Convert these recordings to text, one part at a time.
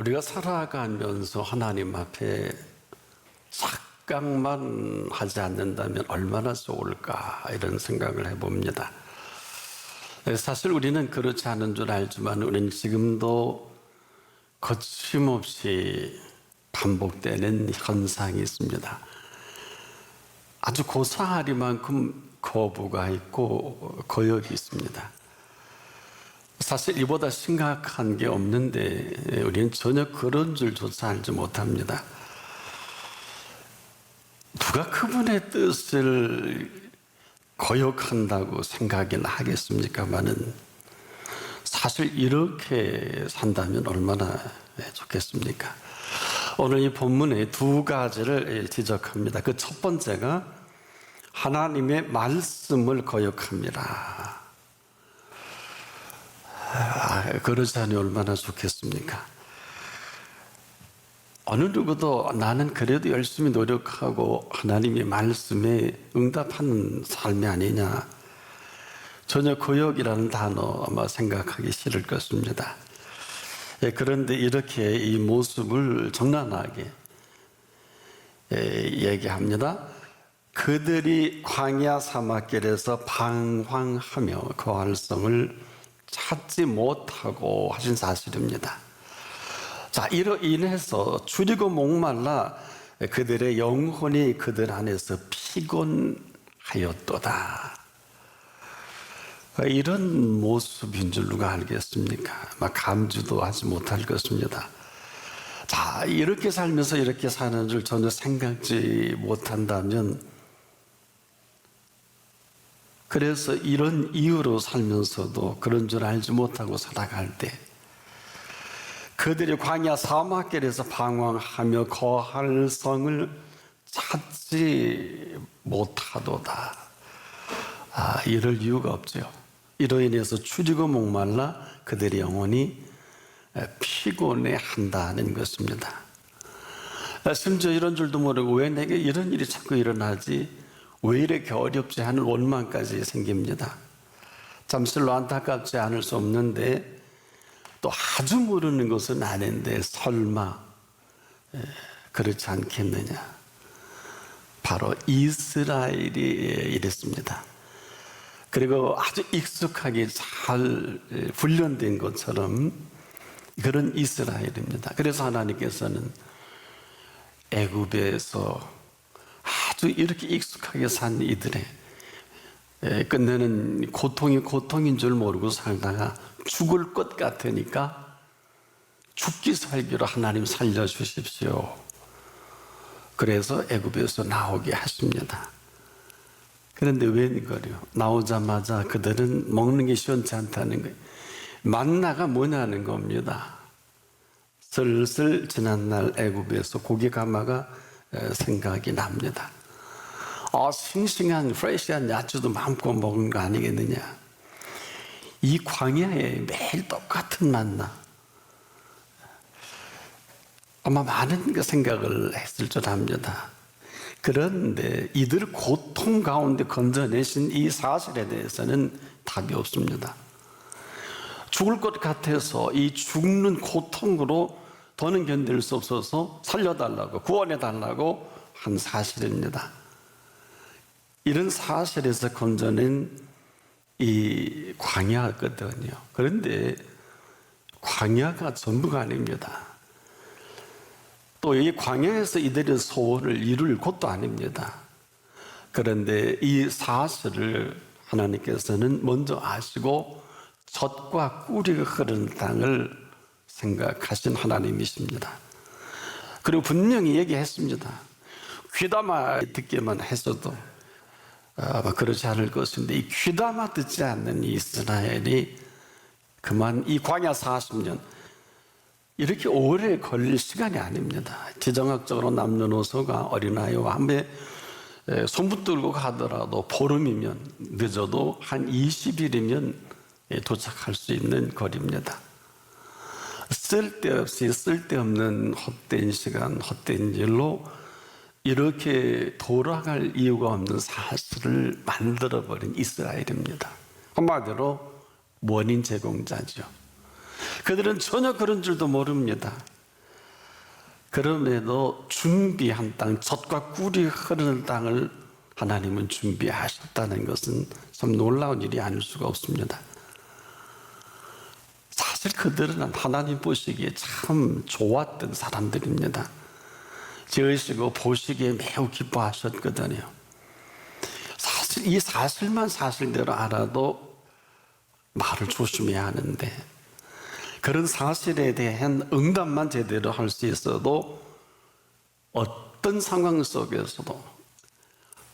우리가 살아가면서 하나님 앞에 착각만 하지 않는다면 얼마나 좋을까 이런 생각을 해봅니다. 사실 우리는 그렇지 않은 줄 알지만 우리는 지금도 거침없이 반복되는 현상이 있습니다. 아주 고사하리만큼 거부가 있고 거역이 있습니다. 사실 이보다 심각한 게 없는데 우리는 전혀 그런 줄조차 알지 못합니다. 누가 그분의 뜻을 거역한다고 생각이나 하겠습니까마는 사실 이렇게 산다면 얼마나 좋겠습니까? 오늘 이 본문에 두 가지를 지적합니다. 그 첫 번째가 하나님의 말씀을 거역합니다. 그러자니 얼마나 좋겠습니까? 어느 누구도 나는 그래도 열심히 노력하고 하나님의 말씀에 응답하는 삶이 아니냐, 전혀 거역이라는 단어 아마 생각하기 싫을 것입니다. 그런데 이렇게 이 모습을 적나라하게 얘기합니다. 그들이 광야 사막길에서 방황하며 그 활성을 찾지 못하고 하신 사실입니다. 자, 이로 인해서 줄이고 목말라 그들의 영혼이 그들 안에서 피곤하였도다. 이런 모습인 줄 누가 알겠습니까? 막 감지도 하지 못할 것입니다. 자, 이렇게 살면서 이렇게 사는 줄 전혀 생각지 못한다면, 그래서 이런 이유로 살면서도 그런 줄 알지 못하고 살아갈 때 그들이 광야 사막길에서 방황하며 거할 성을 찾지 못하도다. 이럴 이유가 없죠. 이로 인해서 줄이고 목말라 그들의 영혼이 피곤해 한다는 것입니다. 심지어 이런 줄도 모르고 왜 내게 이런 일이 자꾸 일어나지, 왜 이렇게 어렵지 하는 원망까지 생깁니다. 잠시로 안타깝지 않을 수 없는데, 또 아주 모르는 것은 아닌데 설마 그렇지 않겠느냐. 바로 이스라엘이 이랬습니다. 그리고 아주 익숙하게 잘 훈련된 것처럼 그런 이스라엘입니다. 그래서 하나님께서는 애굽에서 아주 이렇게 익숙하게 산 이들의 끝내는 고통이 고통인 줄 모르고 살다가 죽을 것 같으니까 죽기 살기로 하나님 살려주십시오. 그래서 애굽에서 나오게 하십니다. 그런데 웬걸요? 나오자마자 그들은 먹는 게 시원치 않다는 거예요. 만나가 뭐냐는 겁니다. 슬슬 지난날 애굽에서 고기 가마가 생각이 납니다. 싱싱한 프레시한 야채도 마음껏 먹은 거 아니겠느냐. 이 광야에 매일 똑같은 만나, 아마 많은 생각을 했을 줄 압니다. 그런데 이들 고통 가운데 건져내신 이 사실에 대해서는 답이 없습니다. 죽을 것 같아서 이 죽는 고통으로 더는 견딜 수 없어서 살려달라고, 구원해달라고 한 사실입니다. 이런 사실에서 건져낸 이 광야거든요. 그런데 광야가 전부가 아닙니다. 또 이 광야에서 이들의 소원을 이룰 곳도 아닙니다. 그런데 이 사실을 하나님께서는 먼저 아시고 젖과 꿀이 흐르는 땅을 생각하신 하나님이십니다. 그리고 분명히 얘기했습니다. 귀담아 듣기만 했어도 아마 그렇지 않을 것인데, 이 귀담아 듣지 않는 이스라엘이 그만 이 광야 40년, 이렇게 오래 걸릴 시간이 아닙니다. 지정학적으로 남녀노소가 어린아이와 함께 손붙들고 가더라도 보름이면, 늦어도 한 20일이면 도착할 수 있는 거리입니다. 쓸데없이 쓸데없는 헛된 시간, 헛된 일로 이렇게 돌아갈 이유가 없는 사실을 만들어버린 이스라엘입니다. 한마디로 원인 제공자죠. 그들은 전혀 그런 줄도 모릅니다. 그럼에도 준비한 땅, 젖과 꿀이 흐르는 땅을 하나님은 준비하셨다는 것은 참 놀라운 일이 아닐 수가 없습니다. 사실 그들은 하나님 보시기에 참 좋았던 사람들입니다. 지으시고 보시기에 매우 기뻐하셨거든요. 사실 이 사실만 사실대로 알아도 말을 조심해야 하는데, 그런 사실에 대한 응답만 제대로 할 수 있어도 어떤 상황 속에서도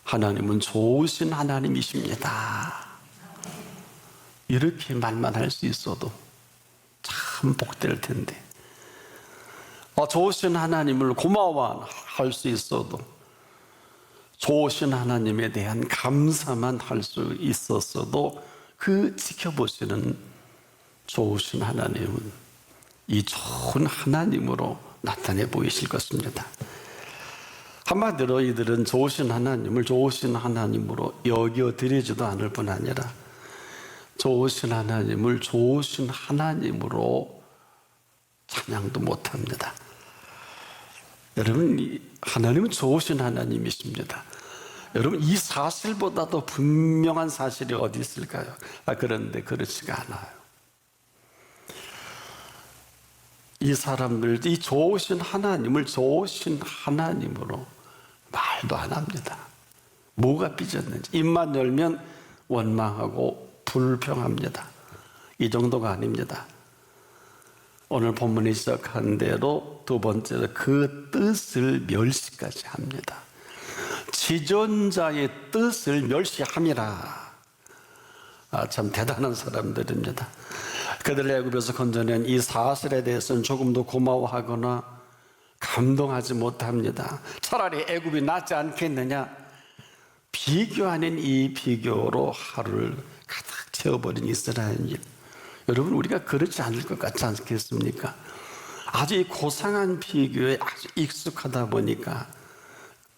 하나님은 좋으신 하나님이십니다, 이렇게 말만 할 수 있어도 참 복될 텐데, 좋으신 하나님을 고마워할 수 있어도, 좋으신 하나님에 대한 감사만 할 수 있었어도 그 지켜보시는 좋으신 하나님은 이 좋은 하나님으로 나타내 보이실 것입니다. 한마디로 이들은 좋으신 하나님을 좋으신 하나님으로 여겨드리지도 않을 뿐 아니라 좋으신 하나님을 좋으신 하나님으로 찬양도 못합니다. 여러분, 하나님은 좋으신 하나님이십니다. 여러분, 이 사실보다도 분명한 사실이 어디 있을까요? 그런데 그렇지가 않아요. 이 사람들, 이 좋으신 하나님을 좋으신 하나님으로 말도 안 합니다. 뭐가 삐졌는지 입만 열면 원망하고 불평합니다. 이 정도가 아닙니다. 오늘 본문이 시작한 대로 두 번째로 그 뜻을 멸시까지 합니다. 지존자의 뜻을 멸시함이라. 참 대단한 사람들입니다. 그들 애굽에서 건져낸 이 사실에 대해서는 조금도 고마워하거나 감동하지 못합니다. 차라리 애굽이 낫지 않겠느냐, 비교 아닌 이 비교로 하루를 가득 채워버린 이스라엘. 여러분, 우리가 그렇지 않을 것 같지 않겠습니까? 아주 이 고상한 비교에 아주 익숙하다 보니까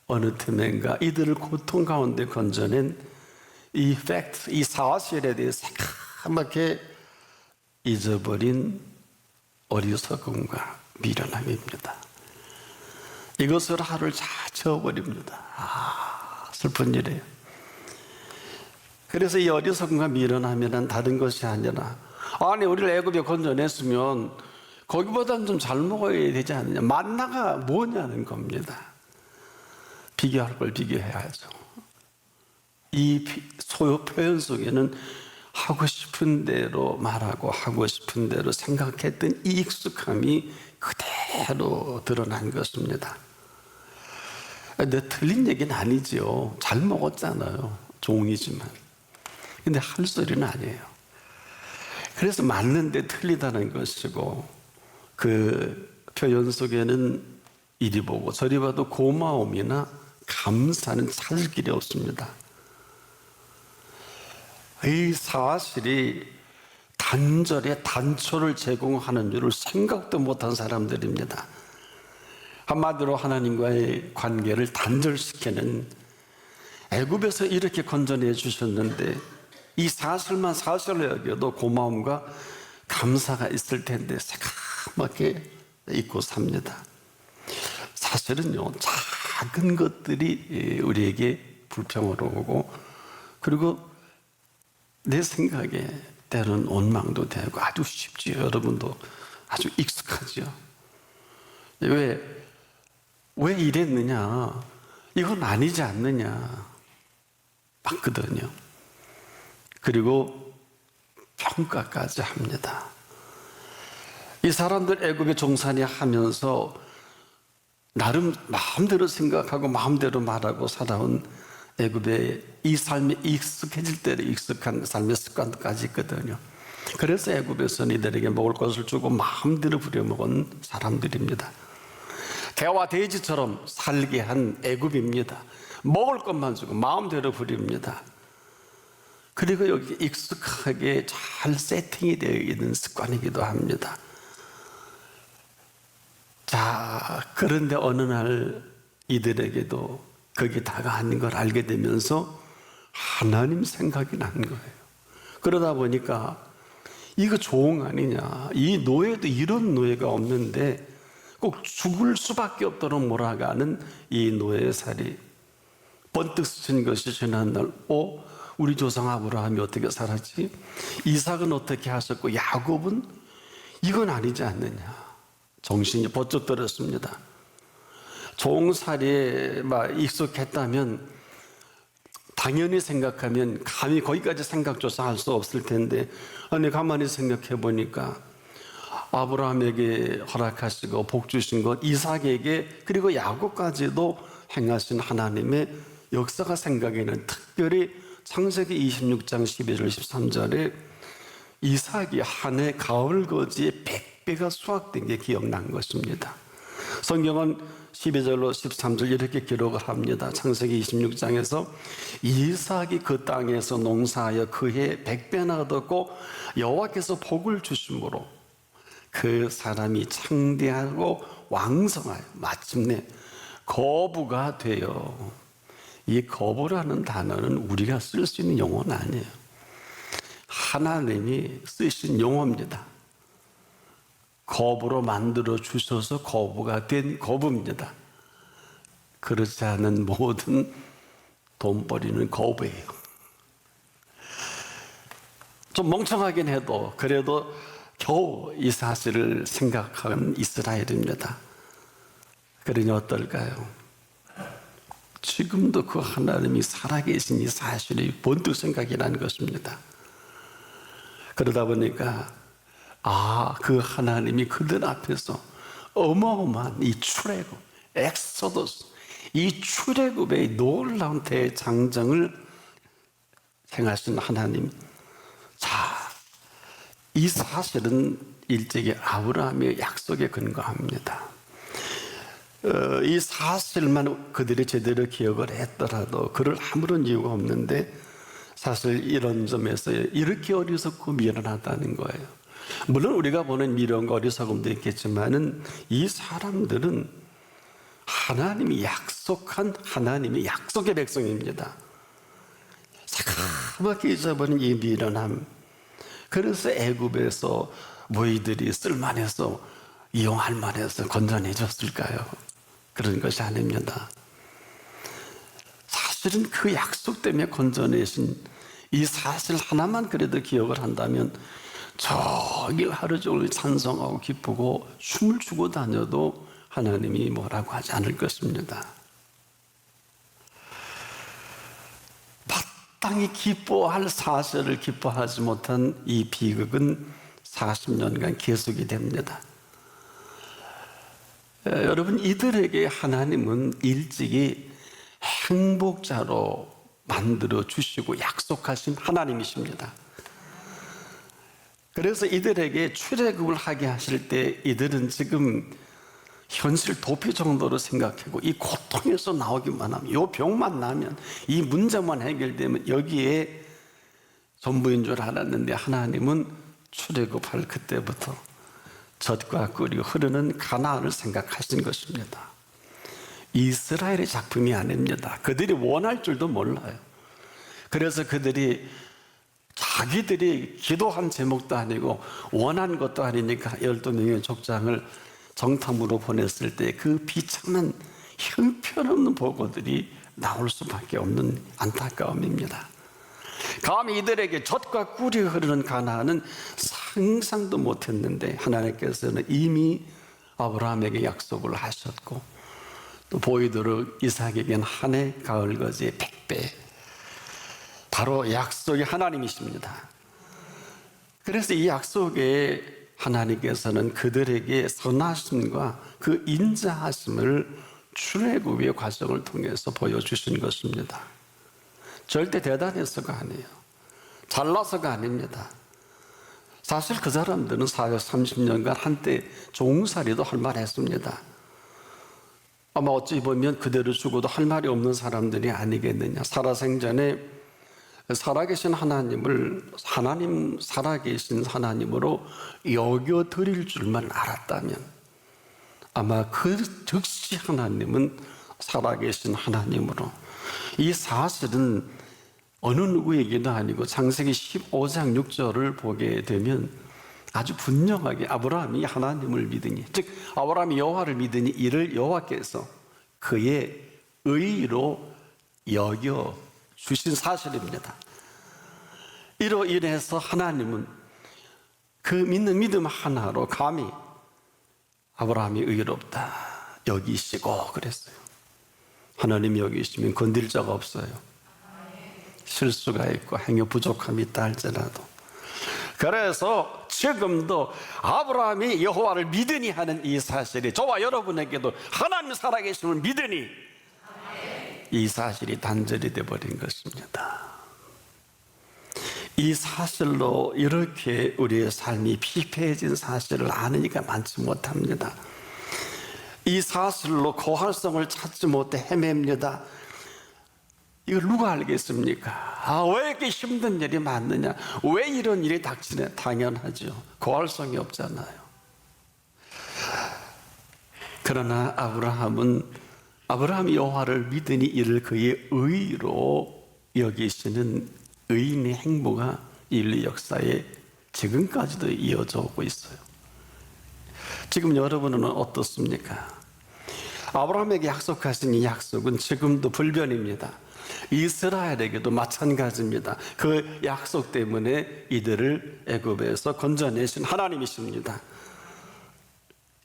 어느 틈엔가 이들을 고통 가운데 건져낸 이 팩트, 이 사실에 대해 새까맣게 잊어버린 어리석음과 미련함입니다. 이것을 하루를 다 채워버립니다. 슬픈 일이에요. 그래서 이 어리석음과 미련함이란 다른 것이 아니라, 아니 우리를 애굽에 건져냈으면 거기보다는 좀 잘 먹어야 되지 않느냐, 만나가 뭐냐는 겁니다. 비교할 걸 비교해야죠. 이 소요 표현 속에는 하고 싶은 대로 말하고 하고 싶은 대로 생각했던 이 익숙함이 그대로 드러난 것입니다. 근데 틀린 얘기는 아니죠. 잘 먹었잖아요. 종이지만. 근데 할 소리는 아니에요. 그래서 맞는데 틀리다는 것이고, 그 표현 속에는 이리 보고 저리 봐도 고마움이나 감사는 찾을 길이 없습니다. 이 사실이 단절에 단초를 제공하는 줄을 생각도 못한 사람들입니다. 한마디로 하나님과의 관계를 단절시키는, 애굽에서 이렇게 건져내 주셨는데 이 사실만 사실로 여겨도 고마움과 감사가 있을 텐데 새까맣게 잊고 삽니다. 사실은요, 작은 것들이 우리에게 불평으로 오고, 그리고 내 생각에 때로는 원망도 되고 아주 쉽지요. 여러분도 아주 익숙하죠. 왜 이랬느냐, 이건 아니지 않느냐 맞거든요. 그리고 평가까지 합니다. 이 사람들 애굽에 종살이 하면서 나름 마음대로 생각하고 마음대로 말하고 살아온 애굽의 이 삶에 익숙해질 때로 익숙한 삶의 습관까지 있거든요. 그래서 애굽에서는 이들에게 먹을 것을 주고 마음대로 부려먹은 사람들입니다. 개와 돼지처럼 살게 한 애굽입니다. 먹을 것만 주고 마음대로 부립니다. 그리고 여기 익숙하게 잘 세팅이 되어 있는 습관이기도 합니다. 자, 그런데 어느 날 이들에게도 거기 다가가는 걸 알게 되면서 하나님 생각이 난 거예요. 그러다 보니까 이거 조응 아니냐, 이 노예도 이런 노예가 없는데 꼭 죽을 수밖에 없도록 몰아가는 이 노예살이. 번뜩 스친 것이 지난날, 우리 조상 아브라함이 어떻게 살았지? 이삭은 어떻게 하셨고 야곱은? 이건 아니지 않느냐. 정신이 번쩍 들었습니다. 종살이에 익숙했다면 당연히 생각하면 감히 거기까지 생각조차 할 수 없을 텐데, 아니 가만히 생각해 보니까 아브라함에게 허락하시고 복 주신 것, 이삭에게 그리고 야곱까지도 행하신 하나님의 역사가 생각에는, 특별히 창세기 26장 12절 13절에 이삭이 한 해 가을 거지에 100배가 수확된 게 기억난 것입니다. 성경은 12절로 13절 이렇게 기록을 합니다. 창세기 26장에서 이삭이 그 땅에서 농사하여 그 해 100배나 얻었고 여호와께서 복을 주심으로 그 사람이 창대하고 왕성하여 마침내 거부가 되어. 이 거부라는 단어는 우리가 쓸 수 있는 용어는 아니에요. 하나님이 쓰신 용어입니다. 거부로 만들어 주셔서 거부가 된 거부입니다. 그렇지 않은 모든 돈벌이는 거부예요. 좀 멍청하긴 해도 그래도 겨우 이 사실을 생각하는 이스라엘입니다. 그러니 어떨까요? 지금도 그 하나님이 살아계신 이 사실이 번뜩 생각이 나는 것입니다. 그러다 보니까 그 하나님이 그들 앞에서 어마어마한 이 출애굽, 엑소더스, 이 출애굽의 놀라운 대장정을 행하신 하나님. 자, 이 사실은 일찍이 아브라함의 약속에 근거합니다. 이 사실만 그들이 제대로 기억을 했더라도 그럴 아무런 이유가 없는데, 사실 이런 점에서 이렇게 어리석고 미련하다는 거예요. 물론 우리가 보는 미련과 어리석음도 있겠지만은 이 사람들은 하나님이 약속한 하나님의 약속의 백성입니다. 사까맣게 잊어버린 이 미련함. 그래서 애굽에서 모이들이 쓸만해서 이용할 만해서 건져내줬을까요? 그런 것이 아닙니다. 사실은 그 약속 때문에 건져내신 이 사실 하나만 그래도 기억을 한다면 저길 하루 종일 찬송하고 기쁘고 춤을 추고 다녀도 하나님이 뭐라고 하지 않을 것입니다. 마땅히 기뻐할 사실을 기뻐하지 못한 이 비극은 40년간 계속이 됩니다. 여러분, 이들에게 하나님은 일찍이 행복자로 만들어 주시고 약속하신 하나님이십니다. 그래서 이들에게 출애굽을 하게 하실 때 이들은 지금 현실 도피 정도로 생각하고 이 고통에서 나오기만 하면, 이 병만 나면, 이 문제만 해결되면 여기에 전부인 줄 알았는데 하나님은 출애굽할 그때부터 젖과 꿀이 흐르는 가나안을 생각하신 것입니다. 이스라엘의 작품이 아닙니다. 그들이 원할 줄도 몰라요. 그래서 그들이 자기들이 기도한 제목도 아니고 원한 것도 아니니까 12명의 족장을 정탐으로 보냈을 때 그 비참한 형편없는 보고들이 나올 수밖에 없는 안타까움입니다. 감히 이들에게 젖과 꿀이 흐르는 가나안은 상상도 못했는데 하나님께서는 이미 아브라함에게 약속을 하셨고 또 보이도록 이삭에게는 한 해 가을 거지의 100배, 바로 약속의 하나님이십니다. 그래서 이 약속에 하나님께서는 그들에게 선하심과 그 인자하심을 출애굽의 과정을 통해서 보여주신 것입니다. 절대 대단해서가 아니에요. 잘나서가 아닙니다. 사실 그 사람들은 430년간 한때 종살이도 할 만했습니다. 아마 어찌 보면 그대로 죽어도 할 말이 없는 사람들이 아니겠느냐. 살아생전에 살아계신 하나님을 살아계신 하나님으로 여겨드릴 줄만 알았다면 아마 그 즉시 하나님은 살아계신 하나님으로, 이 사실은 어느 누구에게도 아니고 창세기 15장 6절을 보게 되면 아주 분명하게 아브라함이 하나님을 믿으니, 즉 아브라함이 여호와를 믿으니 이를 여호와께서 그의 의로 여겨 주신 사실입니다. 이로 인해서 하나님은 그 믿는 믿음 하나로 감히 아브라함이 의롭다 여기시고 그랬어요. 하나님이 여기시면 건들 자가 없어요. 실수가 있고 행여 부족함이 있다 할지라도. 그래서 지금도 아브라함이 여호와를 믿으니 하는 이 사실이 저와 여러분에게도 하나님 살아계심을 믿으니 이 사실이 단절이 되어버린 것입니다. 이 사실로 이렇게 우리의 삶이 피폐해진 사실을 아느니까 많지 못합니다. 이 사실로 고할성을 찾지 못해 헤맵니다. 이걸 누가 알겠습니까? 왜 이렇게 힘든 일이 많느냐? 왜 이런 일이 닥치냐? 당연하죠. 고할성이 없잖아요. 그러나 아브라함이 여호와를 믿으니 이를 그의 의로 여기시는 의인의 행보가 인류 역사에 지금까지도 이어져 오고 있어요. 지금 여러분은 어떻습니까? 아브라함에게 약속하신 이 약속은 지금도 불변입니다. 이스라엘에게도 마찬가지입니다. 그 약속 때문에 이들을 애굽에서 건져내신 하나님이십니다.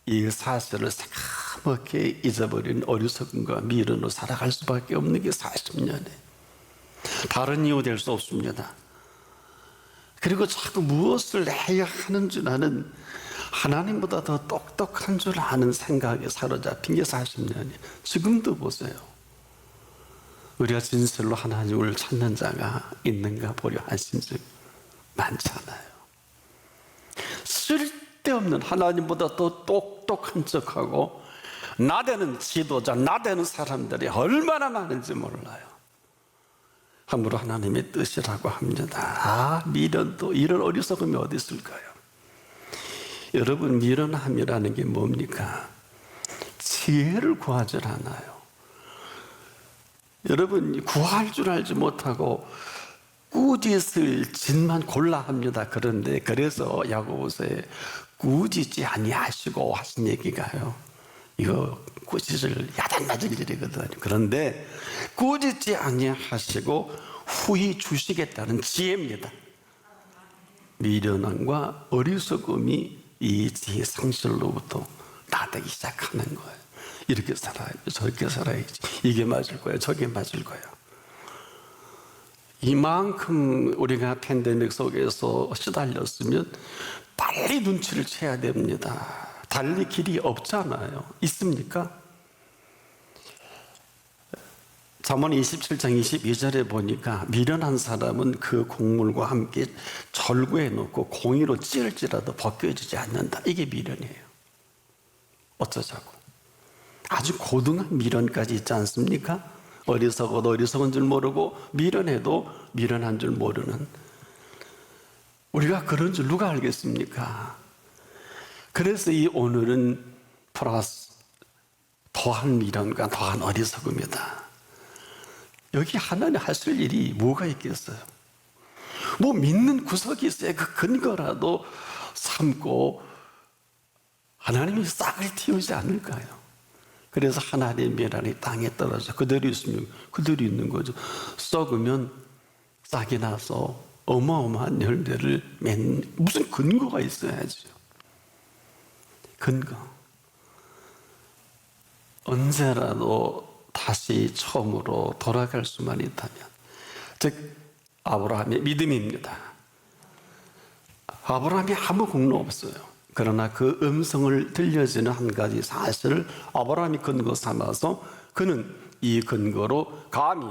이 사실을 새까맣게 잊어버린 어리석음과 미련으로 살아갈 수밖에 없는 게 40년에 다른 이유 될 수 없습니다. 그리고 자꾸 무엇을 해야 하는 줄 아는, 하나님보다 더 똑똑한 줄 아는 생각에 사로잡힌 게 40년이에요. 지금도 보세요. 우리가 진실로 하나님을 찾는 자가 있는가 보려 하신 적 많잖아요. 쓸데없는 하나님보다 더 똑똑한 척하고 나대는 지도자, 나대는 사람들이 얼마나 많은지 몰라요. 함부로 하나님의 뜻이라고 합니다. 미련도, 이런 어리석음이 어디 있을까요? 여러분, 미련함이라는 게 뭡니까? 지혜를 구하질 않아요. 여러분, 구할 줄 알지 못하고 꾸짖을 짓만 골라 합니다. 그런데 그래서 야고보서에 꾸짖지 아니하시고 하신 얘기가요, 이거 꾸짖을 야단맞을 일이거든요. 그런데 꾸짖지 아니하시고 후히 주시겠다는 지혜입니다. 미련함과 어리석음이 이 지혜 상실로부터 나되기 시작하는 거예요. 이렇게 살아야지, 저렇게 살아야지, 이게 맞을 거야, 저게 맞을 거야. 이만큼 우리가 팬데믹 속에서 시달렸으면 빨리 눈치를 채야 됩니다. 달리 길이 없잖아요. 있습니까? 잠언 27장 22절에 보니까 미련한 사람은 그 곡물과 함께 절구해 놓고 공의로 찌을지라도 벗겨지지 않는다. 이게 미련이에요. 어쩌자고. 아주 고등한 미련까지 있지 않습니까? 어리석어도 어리석은 줄 모르고 미련해도 미련한 줄 모르는, 우리가 그런 줄 누가 알겠습니까? 그래서 이 오늘은 플러스 더한 미련과 더한 어리석음이다. 여기 하나님 하실 일이 뭐가 있겠어요? 뭐 믿는 구석이 있어야 그 근거라도 삼고 하나님이 싹을 틔우지 않을까요? 그래서 하나님의 미련이 땅에 떨어져 그대로 있으면 그대로 있는 거죠. 썩으면 싹이 나서 어마어마한 열매를 맺는, 무슨 근거가 있어야죠. 근거. 언제라도 다시 처음으로 돌아갈 수만 있다면, 즉 아브라함의 믿음입니다. 아브라함이 아무 공로 없어요. 그러나 그 음성을 들려지는 한 가지 사실을 아브라함이 근거 삼아서 그는 이 근거로 감히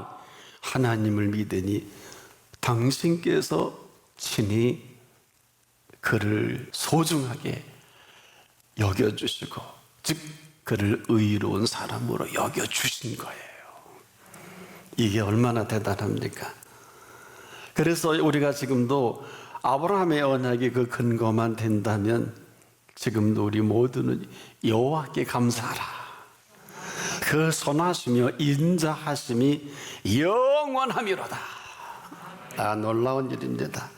하나님을 믿으니 당신께서 친히 그를 소중하게 여겨주시고, 즉 그를 의로운 사람으로 여겨주신 거예요. 이게 얼마나 대단합니까? 그래서 우리가 지금도 아브라함의 언약이 그 근거만 된다면 지금도 우리 모두는 여호와께 감사하라, 그 선하시며 인자하심이 영원하미로다. 놀라운 일입니다.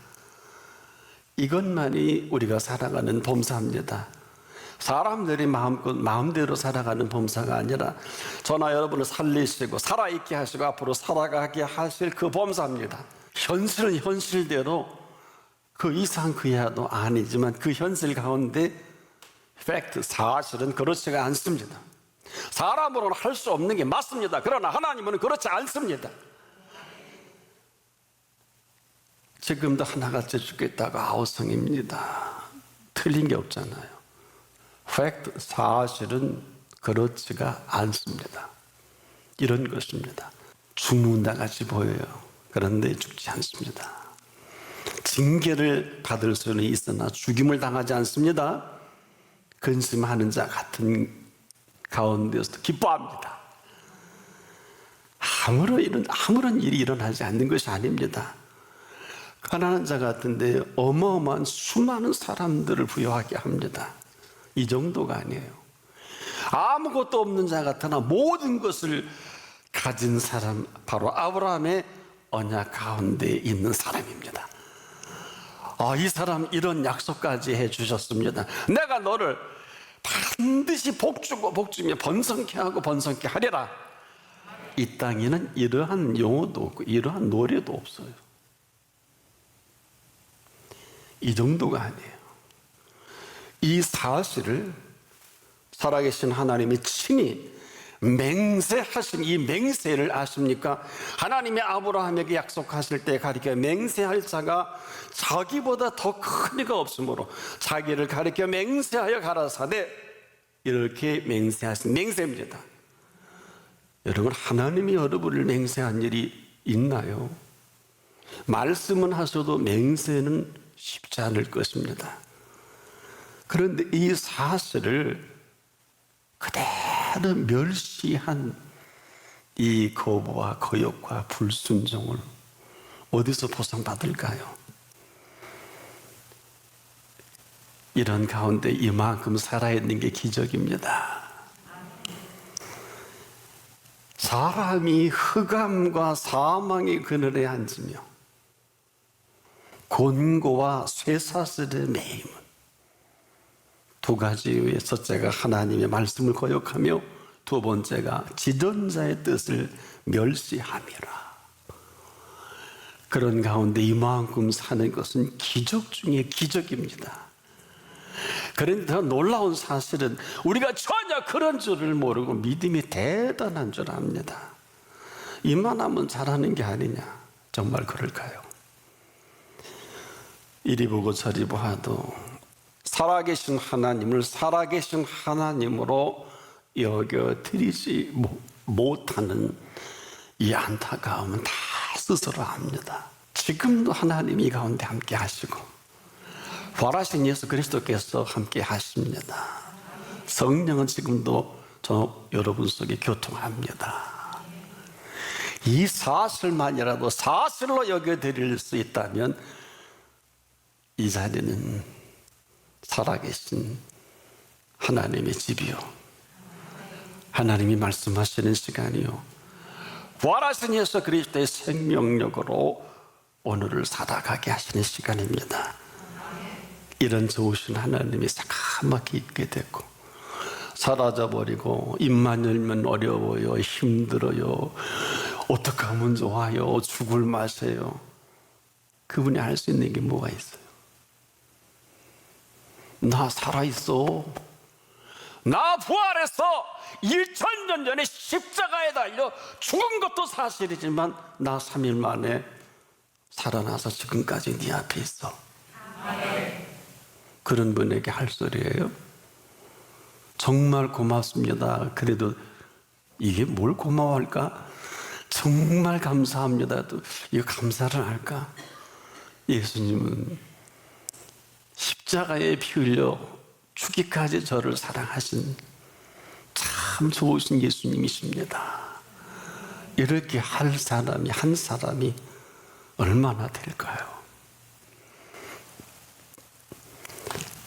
이것만이 우리가 살아가는 범사입니다. 사람들이 마음대로 살아가는 범사가 아니라 저나 여러분을 살리시고 살아있게 하시고 앞으로 살아가게 하실 그 범사입니다. 현실은 현실대로 그 이상 그 이하도 아니지만 그 현실 가운데 팩트, 사실은 그렇지가 않습니다. 사람으로는 할 수 없는 게 맞습니다. 그러나 하나님은 그렇지 않습니다. 지금도 하나같이 죽겠다고 아우성입니다. 틀린 게 없잖아요. 팩트, 사실은 그렇지가 않습니다. 이런 것입니다. 죽는다 같이 보여요. 그런데 죽지 않습니다. 징계를 받을 수는 있으나 죽임을 당하지 않습니다. 근심하는 자 같은 가운데서도 기뻐합니다. 아무런 일이 일어나지 않는 것이 아닙니다. 가난한 자 같은데 어마어마한 수많은 사람들을 부유하게 합니다. 이 정도가 아니에요. 아무것도 없는 자 같으나 모든 것을 가진 사람, 바로 아브라함의 언약 가운데 있는 사람입니다. 이 사람 이런 약속까지 해주셨습니다. 내가 너를 반드시 복주고 복주며 번성케 하고 번성케 하리라. 이 땅에는 이러한 용어도 없고 이러한 노래도 없어요. 이 정도가 아니에요. 이 사실을 살아계신 하나님이 친히 맹세하신 이 맹세를 아십니까? 하나님이 아브라함에게 약속하실 때 가리켜 맹세할 자가 자기보다 더 큰 이가 없으므로 자기를 가리켜 맹세하여 가라사대, 이렇게 맹세하신 맹세입니다. 여러분, 하나님이 여러분을 맹세한 일이 있나요? 말씀은 하셔도 맹세는 쉽지 않을 것입니다. 그런데 이 사실을 그대로 멸시한 이 거부와 거역과 불순종을 어디서 보상받을까요? 이런 가운데 이만큼 살아있는 게 기적입니다. 사람이 흑암과 사망의 그늘에 앉으며 곤고와 쇠사슬에 매임은 두 가지 이유에 첫째가 하나님의 말씀을 거역하며 두 번째가 지존자의 뜻을 멸시함이라. 그런 가운데 이만큼 사는 것은 기적 중에 기적입니다. 그런데 더 놀라운 사실은 우리가 전혀 그런 줄을 모르고 믿음이 대단한 줄 압니다. 이만하면 잘하는 게 아니냐. 정말 그럴까요? 이리 보고 저리 보아도 살아계신 하나님을 살아계신 하나님으로 여겨드리지 못하는 이 안타까움은 다 스스로 압니다. 지금도 하나님이 가운데 함께 하시고 부활하신 예수 그리스도께서 함께 하십니다. 성령은 지금도 여러분 속에 교통합니다. 이 사실만이라도 사실로 여겨드릴 수 있다면 이 자리는 살아계신 하나님의 집이요, 하나님이 말씀하시는 시간이요, 부활하신 예수 그리스도의 생명력으로 오늘을 살아가게 하시는 시간입니다. 이런 좋으신 하나님이 새까맣게 있게 됐고 사라져버리고 입만 열면 어려워요, 힘들어요, 어떻게 하면 좋아요, 죽을 맛이에요. 그분이 할 수 있는 게 뭐가 있어요? 나 살아있어. 나 부활해서 2000년 전에 십자가에 달려 죽은 것도 사실이지만 나 3일 만에 살아나서 지금까지 네 앞에 있어. 그런 분에게 할 소리예요. 정말 고맙습니다. 그래도 이게 뭘 고마워할까? 정말 감사합니다. 또 이거 감사를 할까? 예수님은 십자가에 피 흘려 죽기까지 저를 사랑하신 참 좋으신 예수님이십니다. 이렇게 할 사람이, 한 사람이 얼마나 될까요?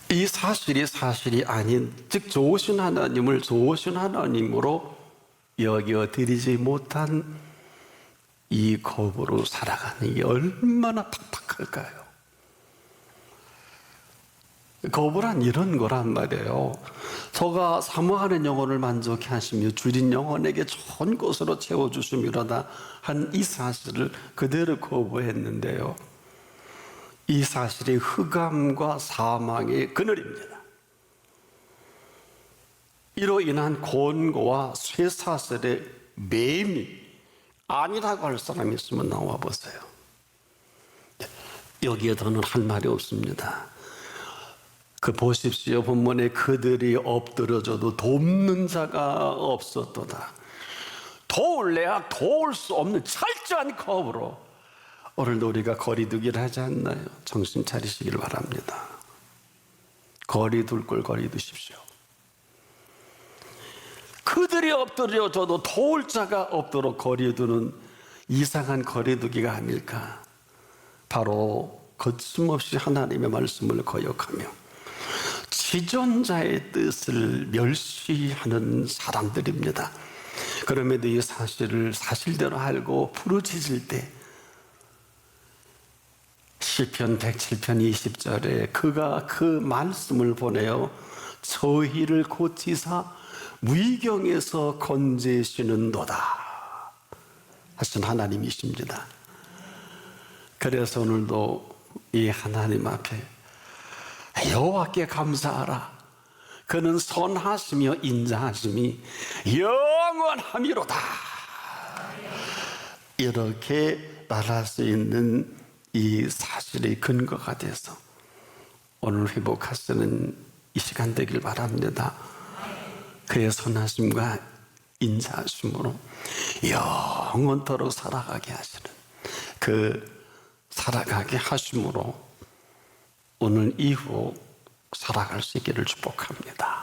이 사실이 아닌, 즉 좋으신 하나님을 좋으신 하나님으로 여겨드리지 못한 이 겁으로 살아가는 게 얼마나 팍팍할까요? 거부란 이런 거란 말이에요. 저가 사모하는 영혼을 만족해 하시며 줄인 영혼에게 좋은 것으로 채워주심이로다 한 이 사실을 그대로 거부했는데요. 이 사실이 흑암과 사망의 그늘입니다. 이로 인한 곤고와 쇠사슬의 매임이 아니라고 할 사람이 있으면 나와 보세요. 여기에 더는 할 말이 없습니다. 그 보십시오. 본문에 그들이 엎드려져도 돕는 자가 없었도다. 도울래야 도울 수 없는 철저한 겁으로 오늘도 우리가 거리두기를 하지 않나요? 정신 차리시길 바랍니다. 거리 둘 걸 거리 두십시오. 그들이 엎드려져도 도울 자가 없도록 거리 두는 이상한 거리두기가 아닐까. 바로 거침없이 하나님의 말씀을 거역하며 지존자의 뜻을 멸시하는 사람들입니다. 그럼에도 이 사실을 사실대로 알고 부르짖을 때 시편 107편 20절에 그가 그 말씀을 보내어 저희를 고치사 위경에서 건지시는도다 하신 하나님이십니다. 그래서 오늘도 이 하나님 앞에 여호와께 감사하라. 그는 선하시며 인자하심이 영원함이로다. 이렇게 말할 수 있는 이 사실의 근거가 돼서 오늘 회복하시는 이 시간 되길 바랍니다. 그의 선하심과 인자하심으로 영원토록 살아가게 하시는 그 살아가게 하심으로 오늘 이후 살아갈 수 있기를 축복합니다.